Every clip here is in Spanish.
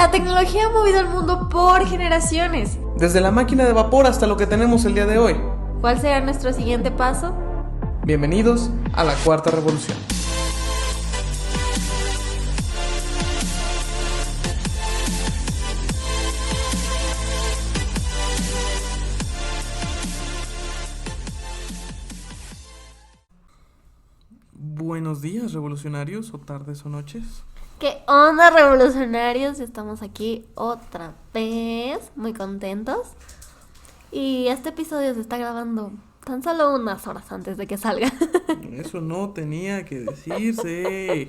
La tecnología ha movido el mundo por generaciones. Desde la máquina de vapor hasta lo que tenemos el día de hoy. ¿Cuál será nuestro siguiente paso? Bienvenidos a la Cuarta Revolución. Buenos días, revolucionarios, o tardes o noches. ¿Qué onda, revolucionarios? Estamos aquí otra vez, muy contentos. Y este episodio se está grabando tan solo unas horas antes de que salga. Eso no tenía que decirse.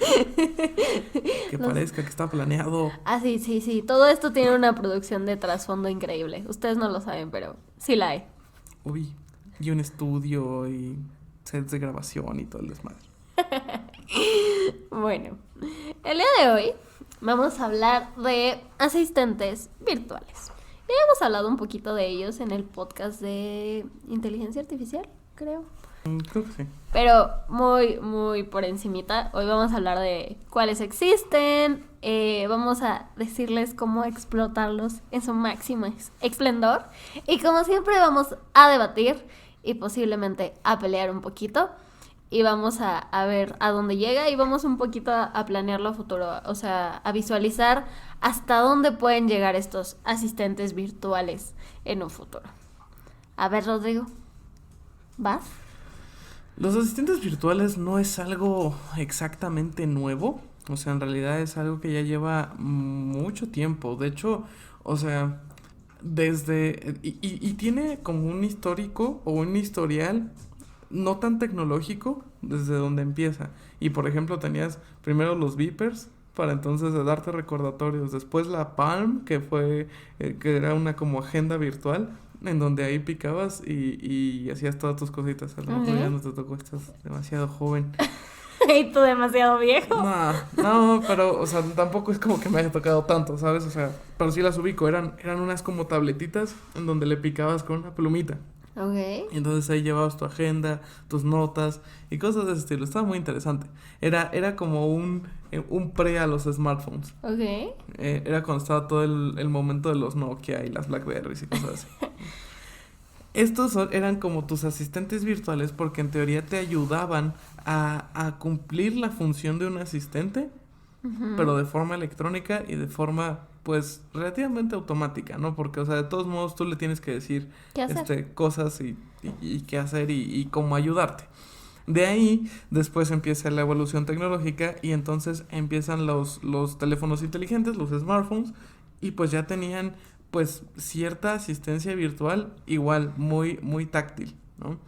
Que parezca que está planeado. Ah, sí. Todo esto tiene una producción de trasfondo increíble. Ustedes no lo saben, pero sí la hay. Uy, y un estudio y sets de grabación y todo el desmadre. Bueno, el día de hoy vamos a hablar de asistentes virtuales. Ya hemos hablado un poquito de ellos en el podcast de inteligencia artificial, creo. Creo que sí. Pero muy por encimita. Hoy vamos a hablar de cuáles existen. Vamos a decirles cómo explotarlos en su máximo esplendor. Y como siempre vamos a debatir y posiblemente a pelear un poquito. Y vamos a ver a dónde llega y vamos un poquito a planearlo a futuro, o sea, a visualizar hasta dónde pueden llegar estos asistentes virtuales en un futuro. A ver, Rodrigo, ¿vas? Los asistentes virtuales no es algo exactamente nuevo, o sea, en realidad es algo que ya lleva mucho tiempo. De hecho, o sea, desde... Y tiene como un histórico o un historial no tan tecnológico desde donde empieza. Y por ejemplo tenías primero los beepers para entonces darte recordatorios, después la Palm que fue que era una como agenda virtual en donde ahí picabas y hacías todas tus cositas. A lo mejor ya no te tocó, estás demasiado joven. Y tú demasiado viejo. No, pero o sea, tampoco es como que me haya tocado tanto, ¿sabes? O sea, pero sí las ubico, eran unas como tabletitas en donde le picabas con una plumita. Okay. Y entonces ahí llevabas tu agenda, tus notas y cosas de ese estilo. Estaba muy interesante. Era como un pre a los smartphones. Okay. Era cuando estaba todo el momento de los Nokia y las Blackberries y cosas así. Estos eran como tus asistentes virtuales porque en teoría te ayudaban a cumplir la función de un asistente, pero de forma electrónica y de forma, pues, relativamente automática, ¿no? Porque, o sea, de todos modos tú le tienes que decir cosas y qué hacer y cómo ayudarte. De ahí, después empieza la evolución tecnológica y entonces empiezan los teléfonos inteligentes, los smartphones, y pues ya tenían, pues, cierta asistencia virtual igual, muy táctil, ¿no?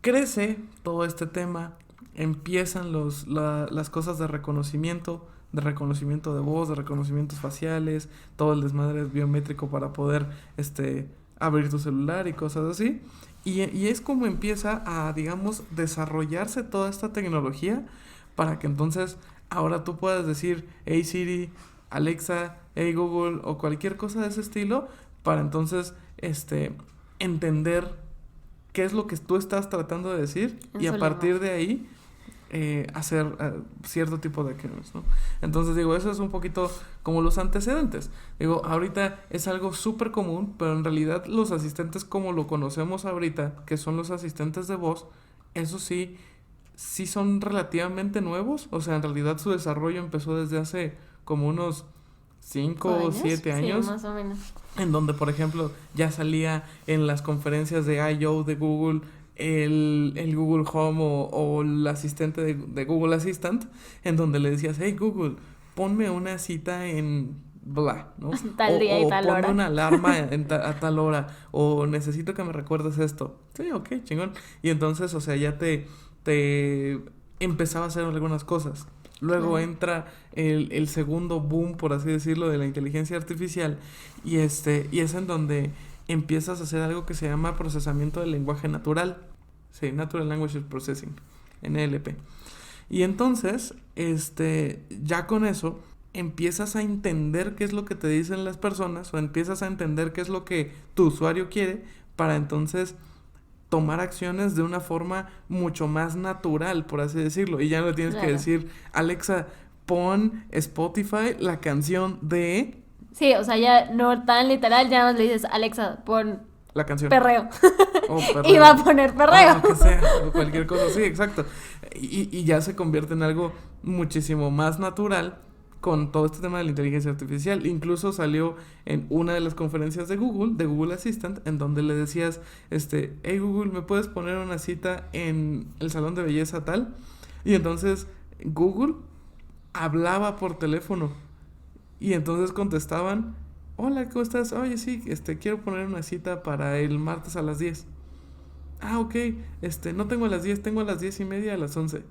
Crece todo este tema, empiezan las cosas de reconocimiento de voz, de reconocimientos faciales, todo el desmadre biométrico para poder abrir tu celular y cosas así. Y es como empieza a, digamos, desarrollarse toda esta tecnología para que entonces ahora tú puedas decir, hey Siri, Alexa, hey Google o cualquier cosa de ese estilo para entonces entender qué es lo que tú estás tratando de decir y a partir de ahí hacer cierto tipo de acciones, ¿no? Entonces digo, eso es un poquito como los antecedentes. Digo, ahorita es algo súper común, pero en realidad los asistentes como lo conocemos ahorita, que son los asistentes de voz, eso sí son relativamente nuevos. O sea, en realidad su desarrollo empezó desde hace como unos 5 o 7 años. Sí, más o menos. En donde, por ejemplo, ya salía en las conferencias de I.O. de Google el Google Home o el asistente de Google Assistant, en donde le decías, hey Google, ponme una cita en bla, ¿no? Tal día y tal hora. O ponme una alarma a tal hora, o necesito que me recuerdes esto. Sí, ok, chingón. Y entonces, o sea, ya te empezaba a hacer algunas cosas. Luego entra el segundo boom, por así decirlo, de la inteligencia artificial y es en donde empiezas a hacer algo que se llama procesamiento del lenguaje natural. Sí, Natural Language Processing, NLP. Y entonces, ya con eso empiezas a entender qué es lo que te dicen las personas o empiezas a entender qué es lo que tu usuario quiere para entonces tomar acciones de una forma mucho más natural, por así decirlo. Y ya no le tienes que decir, Alexa, pon Spotify la canción de... Sí, o sea, ya no tan literal, ya más le dices, Alexa, pon La canción. perreo. O perreo. Y va a poner perreo. O lo que sea, o cualquier cosa, sí, exacto. Y ya se convierte en algo muchísimo más natural con todo este tema de la inteligencia artificial. Incluso salió en una de las conferencias de Google Assistant, en donde le decías, hey Google, ¿me puedes poner una cita en el salón de belleza tal? Y entonces Google hablaba por teléfono y entonces contestaban, hola, ¿cómo estás? Oye, sí, quiero poner una cita para el martes a las 10. Ah, ok, no tengo a las 10, tengo a las 10:30, a las 11.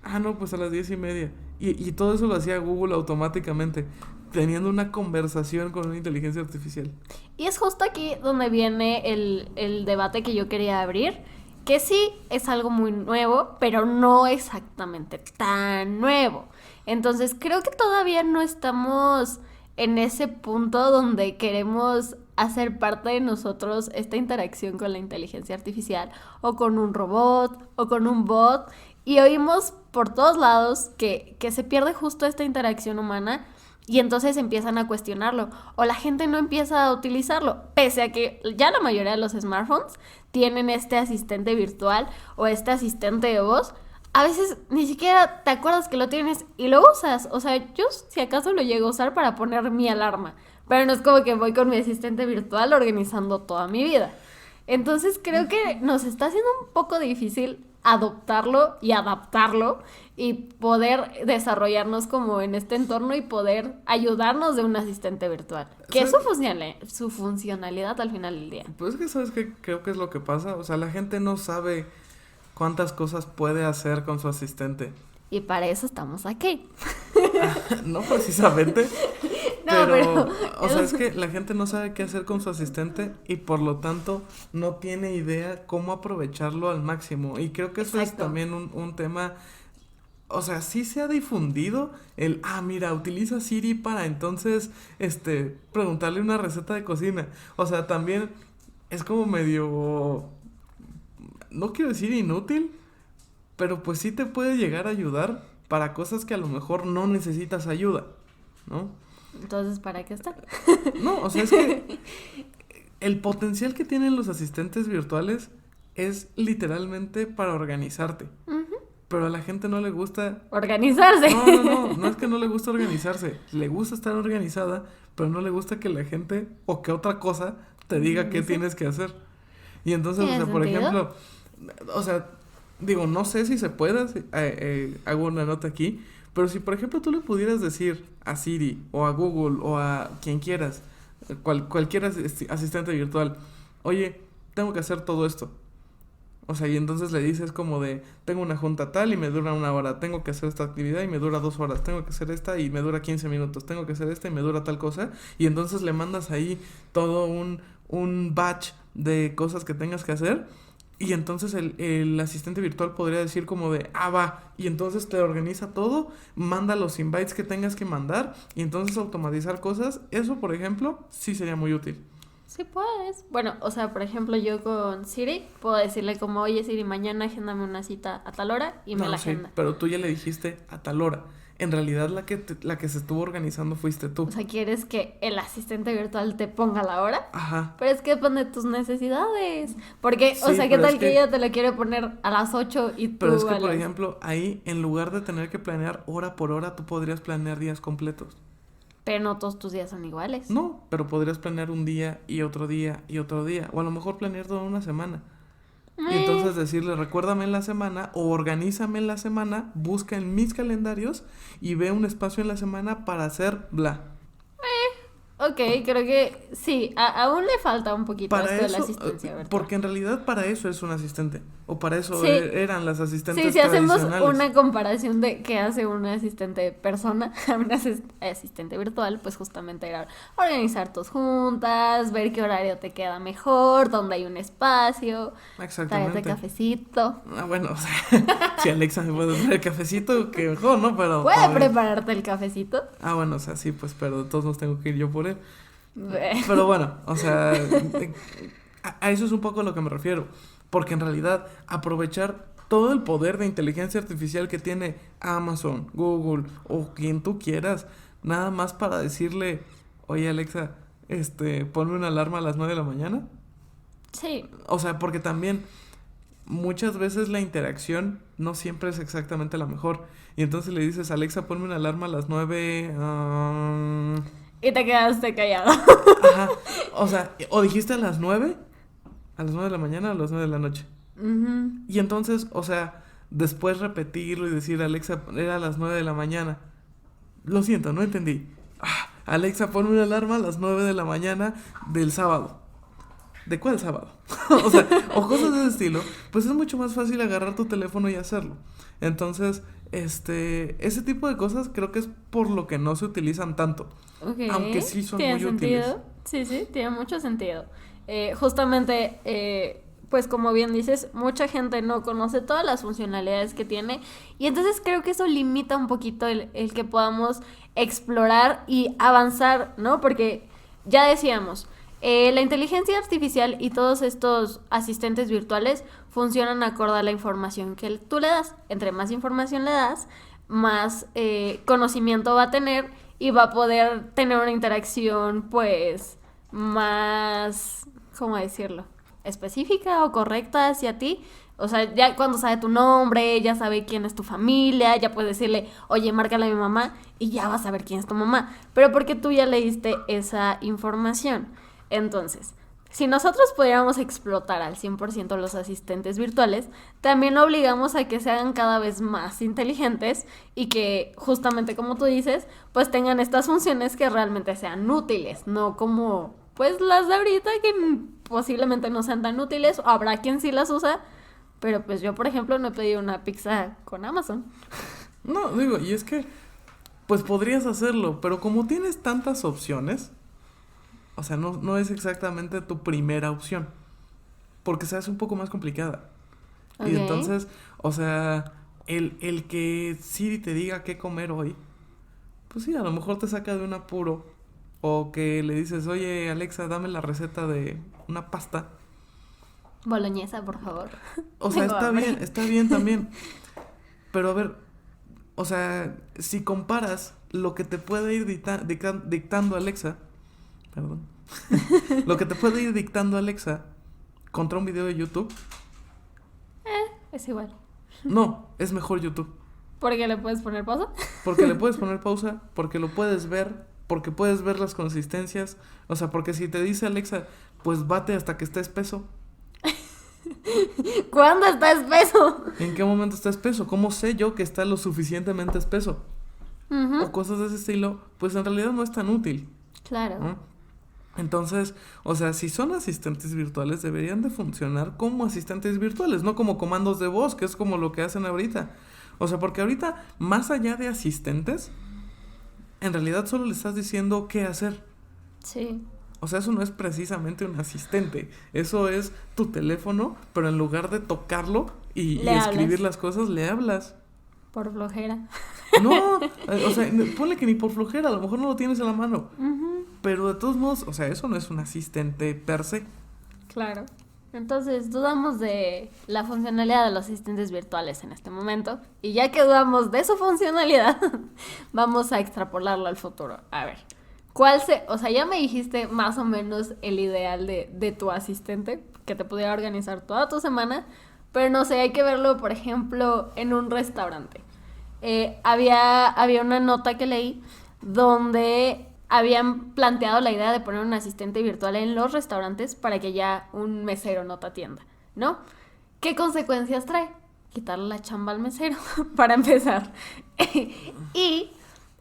Ah, no, pues a las 10:30. Y todo eso lo hacía Google automáticamente, teniendo una conversación con una inteligencia artificial. Y es justo aquí donde viene el debate que yo quería abrir, que sí es algo muy nuevo, pero no exactamente tan nuevo. Entonces creo que todavía no estamos en ese punto donde queremos hacer parte de nosotros esta interacción con la inteligencia artificial o con un robot o con un bot, y oímos por todos lados que se pierde justo esta interacción humana y entonces empiezan a cuestionarlo o la gente no empieza a utilizarlo, pese a que ya la mayoría de los smartphones tienen este asistente virtual o este asistente de voz. A veces ni siquiera te acuerdas que lo tienes y lo usas. O sea, yo si acaso lo llego a usar para poner mi alarma, pero no es como que voy con mi asistente virtual organizando toda mi vida. Entonces creo que nos está haciendo un poco difícil adoptarlo y adaptarlo y poder desarrollarnos como en este entorno y poder ayudarnos de un asistente virtual, que es su funcionalidad al final del día. Pues es que, ¿sabes qué? Creo que es lo que pasa. O sea, la gente no sabe cuántas cosas puede hacer con su asistente. Y para eso estamos aquí. No precisamente. No, pero, o sea, es que la gente no sabe qué hacer con su asistente y por lo tanto no tiene idea cómo aprovecharlo al máximo. Y creo que eso Exacto. es también un tema, o sea, sí se ha difundido mira, utiliza Siri para entonces, preguntarle una receta de cocina. O sea, también es como medio, no quiero decir inútil, pero pues sí te puede llegar a ayudar para cosas que a lo mejor no necesitas ayuda, ¿no? Entonces, ¿para qué está? No, o sea, es que el potencial que tienen los asistentes virtuales es literalmente para organizarte. Uh-huh. Pero a la gente no le gusta... Organizarse. No es que no le gusta organizarse. Le gusta estar organizada, pero no le gusta que la gente o que otra cosa te diga qué tienes que hacer. Y entonces, o sea, por ejemplo, o sea, digo, no sé si se pueda, hago una nota aquí, pero si por ejemplo tú le pudieras decir a Siri o a Google o a quien quieras, cualquier asistente virtual, oye, tengo que hacer todo esto. O sea, y entonces le dices como de, tengo una junta tal y me dura 1 hora, tengo que hacer esta actividad y me dura 2 horas, tengo que hacer esta y me dura 15 minutos, tengo que hacer esta y me dura tal cosa, y entonces le mandas ahí todo un batch de cosas que tengas que hacer, y entonces el asistente virtual podría decir como de, va, y entonces te organiza todo, manda los invites que tengas que mandar, y entonces automatizar cosas. Eso, por ejemplo, sí sería muy útil. Sí puedes. Bueno, o sea, por ejemplo, yo con Siri puedo decirle como, oye Siri, mañana agéndame una cita a tal hora y me la agenda. Pero tú ya le dijiste a tal hora. En realidad la que se estuvo organizando fuiste tú. O sea, ¿quieres que el asistente virtual te ponga la hora? Ajá. Pero es que depende de tus necesidades. Porque, Sí, o sea, ¿qué pero tal es que ella te lo quiere poner a las 8 y tú Pero es que, a por las... ejemplo, ahí, en lugar de tener que planear hora por hora, tú podrías planear días completos. Pero no todos tus días son iguales. No, pero podrías planear un día y otro día y otro día. O a lo mejor planear toda una semana. Y entonces decirle, recuérdame en la semana o organízame en la semana, busca en mis calendarios y ve un espacio en la semana para hacer bla. Ok, creo que sí, aún le falta un poquito Para esto de eso, la asistencia virtual. porque en realidad para eso es un asistente. O para eso Sí. Eran las asistentes Sí, si hacemos tradicionales. una comparación de qué hace un asistente persona a un asistente virtual, pues justamente era organizar tus juntas, ver qué horario te queda mejor, dónde hay un espacio, Exactamente. traerte cafecito. Bueno, o sea, si Alexa me puede traer cafecito, que mejor, ¿no? Pero ¿Puede prepararte el cafecito? bueno, o sea, sí, pues, pero de todos modos tengo que ir yo por él. Pero bueno, o sea, a eso es un poco a lo que me refiero. Porque en realidad aprovechar todo el poder de inteligencia artificial que tiene Amazon, Google o quien tú quieras, nada más para decirle, oye Alexa, ponme una alarma a las 9 de la mañana. Sí. O sea, porque también muchas veces la interacción no siempre es exactamente la mejor. Y entonces le dices, Alexa, ponme una alarma a las 9. Y te quedaste callado. Ajá. O sea, o dijiste a las 9 de la mañana o a las 9 de la noche. Uh-huh. Y entonces, o sea, después repetirlo y decir, Alexa, era a las 9 de la mañana. Lo siento, no entendí. Alexa, ponme una alarma a las 9 de la mañana del sábado. ¿De cuál sábado? O sea, o cosas de ese estilo. Pues es mucho más fácil agarrar tu teléfono y hacerlo. Entonces, ese tipo de cosas creo que es por lo que no se utilizan tanto. Okay. Aunque sí son ¿Tiene muy sentido? útiles. Sí, tiene mucho sentido. Justamente, pues como bien dices, mucha gente no conoce todas las funcionalidades que tiene y entonces creo que eso limita un poquito el que podamos explorar y avanzar, ¿no? Porque ya decíamos, la inteligencia artificial y todos estos asistentes virtuales funcionan acorde a la información que tú le das. Entre más información le das, más conocimiento va a tener y va a poder tener una interacción, pues, más, ¿cómo decirlo? Específica o correcta hacia ti. O sea, ya cuando sabe tu nombre, ya sabe quién es tu familia, ya puedes decirle, oye, márcale a mi mamá, y ya vas a saber quién es tu mamá. Pero porque tú ya le diste esa información. Entonces, si nosotros pudiéramos explotar al 100% los asistentes virtuales, también obligamos a que se hagan cada vez más inteligentes y que, justamente como tú dices, pues tengan estas funciones que realmente sean útiles, no como, pues, las de ahorita que posiblemente no sean tan útiles, o habrá quien sí las usa, pero pues yo, por ejemplo, no he pedido una pizza con Amazon. No, digo, y es que, pues podrías hacerlo, pero como tienes tantas opciones, o sea, no es exactamente tu primera opción. Porque se hace un poco más complicada. Okay. Y entonces, o sea, el que sí te diga qué comer hoy, pues sí, a lo mejor te saca de un apuro. O que le dices, oye, Alexa, dame la receta de una pasta. Boloñesa, por favor. O sea, está bien también. Pero a ver, o sea, si comparas lo que te puede ir dictando Alexa, perdón, lo que te puede ir dictando Alexa contra un video de YouTube, es igual. No, es mejor YouTube. ¿Porque le puedes poner pausa? Porque le puedes poner pausa, porque lo puedes ver, porque puedes ver las consistencias. O sea, porque si te dice Alexa, pues bate hasta que esté espeso. ¿Cuándo está espeso? ¿En qué momento está espeso? ¿Cómo sé yo que está lo suficientemente espeso? Uh-huh. O cosas de ese estilo, pues en realidad no es tan útil. Claro. ¿No? Entonces, o sea, si son asistentes virtuales, deberían de funcionar como asistentes virtuales, no como comandos de voz, que es como lo que hacen ahorita. O sea, porque ahorita, más allá de asistentes, en realidad solo le estás diciendo qué hacer. Sí. O sea, eso no es precisamente un asistente. Eso es tu teléfono, pero en lugar de tocarlo y escribir las cosas, le hablas. Por flojera. No, o sea, ponle que ni por flojera, a lo mejor no lo tienes en la mano. Uh-huh. Pero de todos modos, o sea, eso no es un asistente per se. Claro. Entonces, dudamos de la funcionalidad de los asistentes virtuales en este momento. Y ya que dudamos de su funcionalidad, vamos a extrapolarlo al futuro. A ver, o sea, ya me dijiste más o menos el ideal de tu asistente, que te pudiera organizar toda tu semana, pero no sé, hay que verlo, por ejemplo, en un restaurante. Había una nota que leí donde habían planteado la idea de poner un asistente virtual en los restaurantes para que ya un mesero no te atienda, ¿no? ¿Qué consecuencias trae? Quitarle la chamba al mesero, para empezar. Y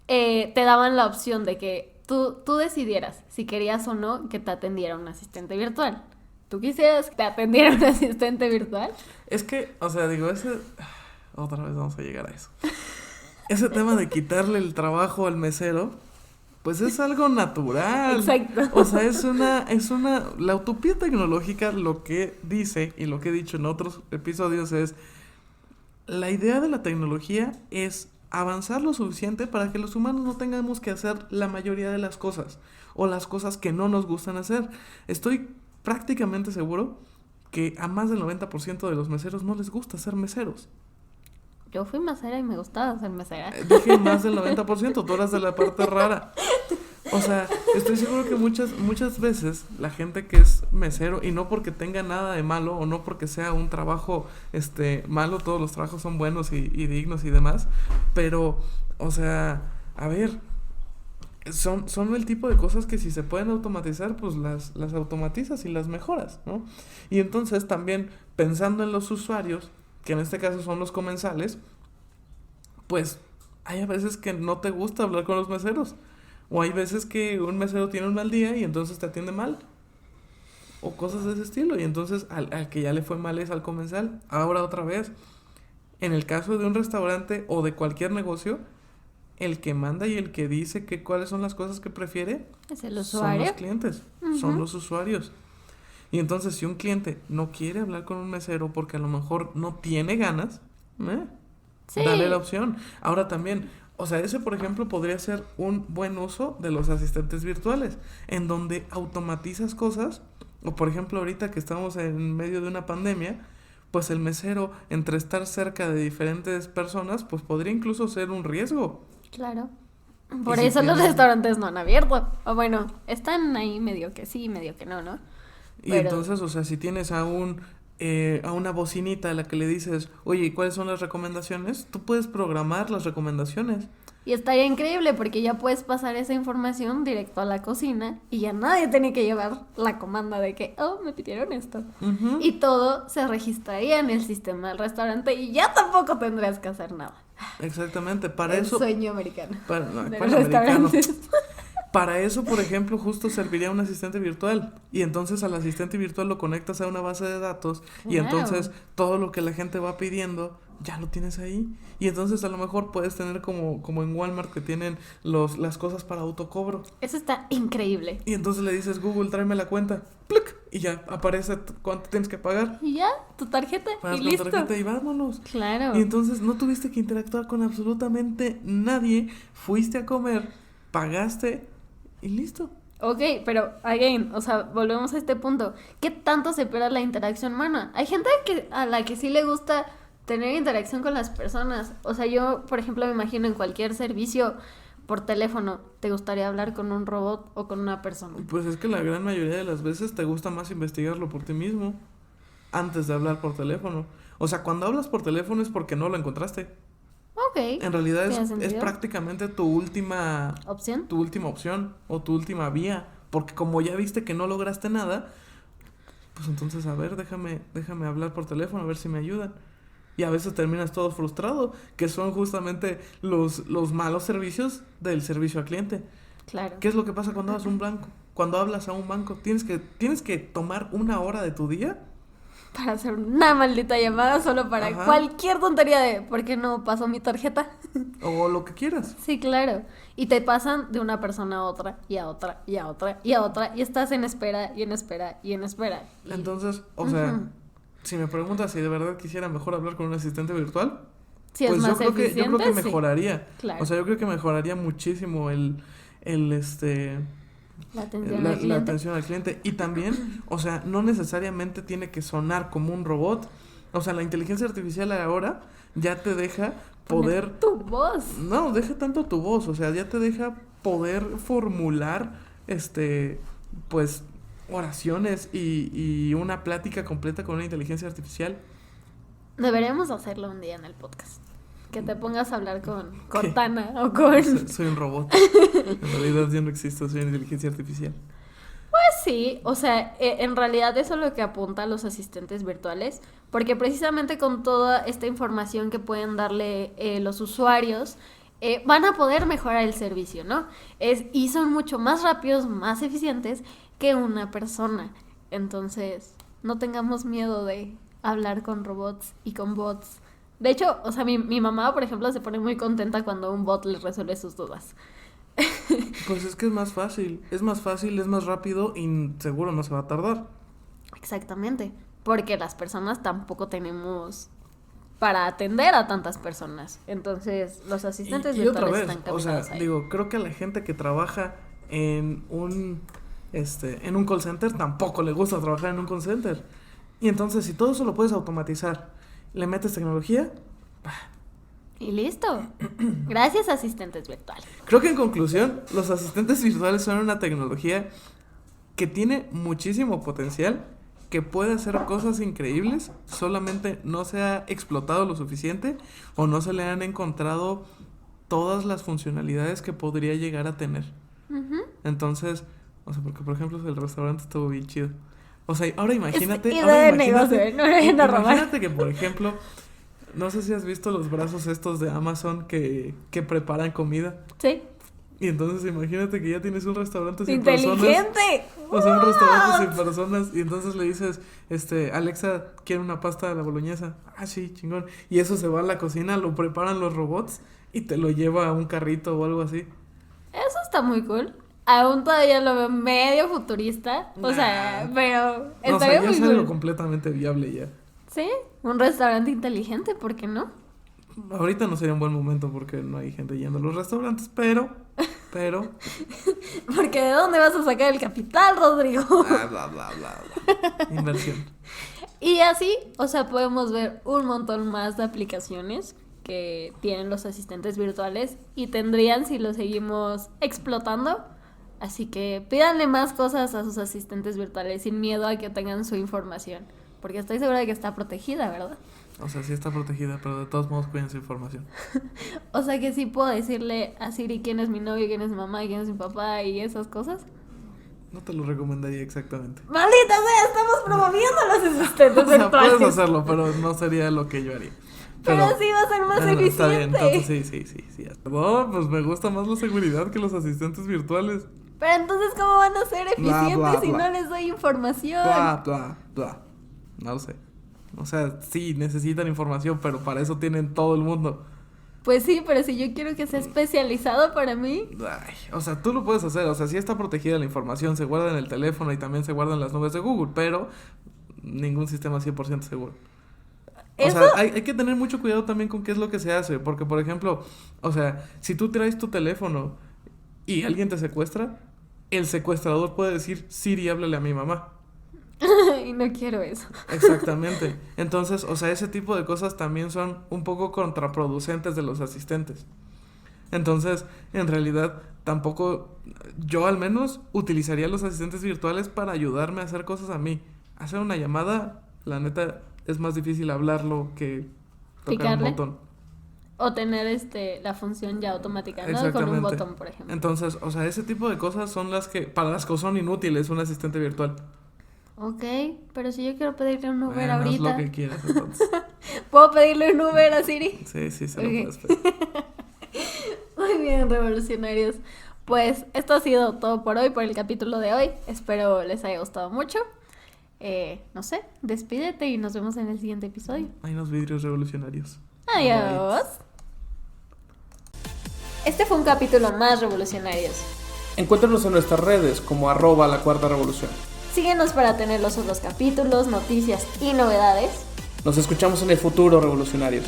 te daban la opción de que tú decidieras si querías o no que te atendiera un asistente virtual. ¿Tú quisieras que te atendiera un asistente virtual? Es que, o sea, digo, otra vez vamos a llegar a eso. Ese tema de quitarle el trabajo al mesero, pues es algo natural. Exacto. O sea, la utopía tecnológica lo que dice, y lo que he dicho en otros episodios es, la idea de la tecnología es avanzar lo suficiente para que los humanos no tengamos que hacer la mayoría de las cosas, o las cosas que no nos gustan hacer. Estoy prácticamente seguro que a más del 90% de los meseros no les gusta ser meseros. Yo fui mesera y me gustaba ser mesera. Dije más del 90%, tú eras de la parte rara. O sea, estoy seguro que muchas veces la gente que es mesero, y no porque tenga nada de malo, o no porque sea un trabajo malo, todos los trabajos son buenos y dignos y demás, pero, o sea, a ver, son el tipo de cosas que si se pueden automatizar, pues las automatizas y las mejoras, ¿no? Y entonces también, pensando en los usuarios, que en este caso son los comensales, pues hay a veces que no te gusta hablar con los meseros. O hay veces que un mesero tiene un mal día y entonces te atiende mal. O cosas de ese estilo. Y entonces al que ya le fue mal es al comensal. Ahora otra vez, en el caso de un restaurante o de cualquier negocio, el que manda y el que dice que cuáles son las cosas que prefiere es el usuario. Son los clientes, son los usuarios. Y entonces si un cliente no quiere hablar con un mesero porque a lo mejor no tiene ganas, sí, dale la opción. Ahora también, o sea, ese por ejemplo podría ser un buen uso de los asistentes virtuales, en donde automatizas cosas, o por ejemplo ahorita que estamos en medio de una pandemia, pues el mesero, entre estar cerca de diferentes personas, pues podría incluso ser un riesgo. Claro. Por eso los restaurantes no han abierto. O bueno, están ahí medio que sí, medio que no, ¿no? Y entonces, o sea, si tienes a una bocinita a la que le dices, oye, ¿cuáles son las recomendaciones? Tú puedes programar las recomendaciones. Y estaría increíble porque ya puedes pasar esa información directo a la cocina y ya nadie tiene que llevar la comanda de que, me pidieron esto. Uh-huh. Y todo se registraría en el sistema del restaurante y ya tampoco tendrías que hacer nada. Exactamente, para el eso... sueño americano. De los restaurantes. Para eso, por ejemplo, justo serviría un asistente virtual. Y entonces al asistente virtual lo conectas a una base de datos. Claro. Y entonces todo lo que la gente va pidiendo, ya lo tienes ahí. Y entonces a lo mejor puedes tener como en Walmart que tienen las cosas para autocobro. Eso está increíble. Y entonces le dices, Google, tráeme la cuenta. ¡Plic! Y ya aparece cuánto tienes que pagar. Y ya, tu tarjeta. Pagas y con listo. Tarjeta y vámonos. Claro. Y entonces no tuviste que interactuar con absolutamente nadie. Fuiste a comer, pagaste y listo. Ok, pero, again, o sea, volvemos a este punto. ¿Qué tanto se pierde la interacción humana? Hay gente a la que sí le gusta tener interacción con las personas. O sea, yo, por ejemplo, me imagino en cualquier servicio por teléfono, ¿te gustaría hablar con un robot o con una persona? Pues es que la gran mayoría de las veces te gusta más investigarlo por ti mismo antes de hablar por teléfono. O sea, cuando hablas por teléfono es porque no lo encontraste. Ok. En realidad es prácticamente tu última opción. Tu última opción o tu última vía. Porque como ya viste que no lograste nada, pues entonces, a ver, déjame hablar por teléfono, a ver si me ayudan. Y a veces terminas todo frustrado, que son justamente los malos servicios del servicio al cliente. Claro. ¿Qué es lo que pasa cuando hablas a un banco? Cuando hablas a un banco, tienes que tomar 1 hora de tu día para hacer una maldita llamada solo para cualquier tontería de ¿por qué no pasó mi tarjeta? O lo que quieras. Sí, claro. Y te pasan de una persona a otra, y a otra, y a otra, y a otra, y estás en espera, y en espera, y en espera. Y... Entonces, o sea, si me preguntas si de verdad quisiera mejor hablar con un asistente virtual, sí, pues es más yo creo que mejoraría. Sí. Claro. O sea, yo creo que mejoraría muchísimo la atención al cliente. Y también, o sea, no necesariamente tiene que sonar como un robot. O sea, la inteligencia artificial ahora ya te deja poder... tu voz. No, deja tanto tu voz. O sea, ya te deja poder formular, pues, oraciones y una plática completa con una inteligencia artificial. Deberíamos hacerlo un día en el podcast. Que te pongas a hablar con Cortana o con... Soy un robot. En realidad yo no existo, soy una inteligencia artificial. Pues sí, o sea, en realidad eso es lo que apunta a los asistentes virtuales, porque precisamente con toda esta información que pueden darle los usuarios, van a poder mejorar el servicio, ¿no? Y son mucho más rápidos, más eficientes que una persona. Entonces, no tengamos miedo de hablar con robots y con bots. De hecho, o sea, mi mamá, por ejemplo, se pone muy contenta cuando un bot le resuelve sus dudas. Pues es que es más fácil, es más rápido y seguro no se va a tardar. Exactamente, porque las personas tampoco tenemos para atender a tantas personas. Entonces, los asistentes virtuales están caminados ahí. Digo, creo que a la gente que trabaja en un call center tampoco le gusta trabajar en un call center. Y entonces, si todo eso lo puedes automatizar, le metes tecnología, Y listo. Gracias, asistentes virtuales. creo que en conclusión, los asistentes virtuales son una tecnología que tiene muchísimo potencial, que puede hacer cosas increíbles, solamente no se ha explotado lo suficiente o no se le han encontrado todas las funcionalidades que podría llegar a tener. Ujú. Entonces, o sea, porque por ejemplo el restaurante estuvo bien chido. O sea, ahora imagínate, idea ahora de imagínate, negocio, no me vayan a robar. imagínate que por ejemplo, no sé si has visto los brazos estos de Amazon que preparan comida. Sí. Y entonces imagínate que ya tienes un restaurante sin personas. ¡Inteligente! O sea, un restaurante sin ¡Wow! personas. Y entonces le dices, Alexa, quiero una pasta de la boloñesa. Ah, sí, chingón. Y eso se va a la cocina, lo preparan los robots y te lo lleva a un carrito o algo así. Eso está muy cool. Aún todavía lo veo medio futurista. O sea, pero No, o sea, estaría ya muy es algo cool. completamente viable ya. Sí, un restaurante inteligente, ¿por qué no? Ahorita no sería un buen momento porque no hay gente yendo a los restaurantes, pero, Porque ¿de dónde vas a sacar el capital, Rodrigo? bla, bla, bla, bla. Inversión. Y así, o sea, podemos ver un montón más de aplicaciones que tienen los asistentes virtuales y tendrían si lo seguimos explotando. Así que pídanle más cosas a sus asistentes virtuales sin miedo a que tengan su información. Porque estoy segura de que está protegida, ¿verdad? O sea, sí está protegida, pero de todos modos cuiden su información. O sea que sí puedo decirle a Siri quién es mi novio, quién es mi mamá, quién es mi papá y esas cosas. No te lo recomendaría exactamente. ¡Maldita sea! Estamos promoviendo a los asistentes O sea, virtuales. puedes hacerlo, pero no sería lo que yo haría. Pero sí va a ser más bueno, eficiente. está bien, entonces sí. No, pues me gusta más la seguridad que los asistentes virtuales. Pero entonces, ¿cómo van a ser Bla, eficientes bla, si bla. no les doy información? Bla. No lo sé. O sea, sí, necesitan información, pero para eso tienen todo el mundo. Pues sí, pero si yo quiero que sea especializado para mí. Ay, o sea, tú lo puedes hacer. O sea, sí está protegida la información, se guarda en el teléfono y también se guarda en las nubes de Google, pero ningún sistema 100% seguro. O ¿Eso? sea, hay que tener mucho cuidado también con qué es lo que se hace. Porque, por ejemplo, o sea, si tú traes tu teléfono y alguien te secuestra, el secuestrador puede decir, Siri, háblale a mi mamá. Y no quiero eso. Exactamente. Entonces, o sea, ese tipo de cosas también son un poco contraproducentes de los asistentes. Entonces, en realidad, tampoco, yo al menos utilizaría los asistentes virtuales para ayudarme a hacer cosas a mí. Hacer una llamada, la neta, es más difícil hablarlo que tocar Picarle. un botón. O tener la función ya automática, ¿no? Con Exactamente. un botón, por ejemplo. Entonces, o sea, ese tipo de cosas son las que, para las que son inútiles un asistente virtual. Ok, pero si yo quiero pedirle un Uber Bueno, haz ahorita, lo que quieras, entonces. ¿puedo pedirle un Uber a Siri? Sí, se lo Ok. puedes pedir. Muy bien, revolucionarios. Pues esto ha sido todo por hoy, por el capítulo de hoy. Espero les haya gustado mucho. No sé, despídete y nos vemos en el siguiente episodio. Hay unos vidrios revolucionarios. Adiós. Este fue un capítulo más revolucionarios. Encuéntranos en nuestras redes como @la cuarta revolución. Síguenos para tener los otros capítulos, noticias y novedades. Nos escuchamos en el futuro, revolucionarios.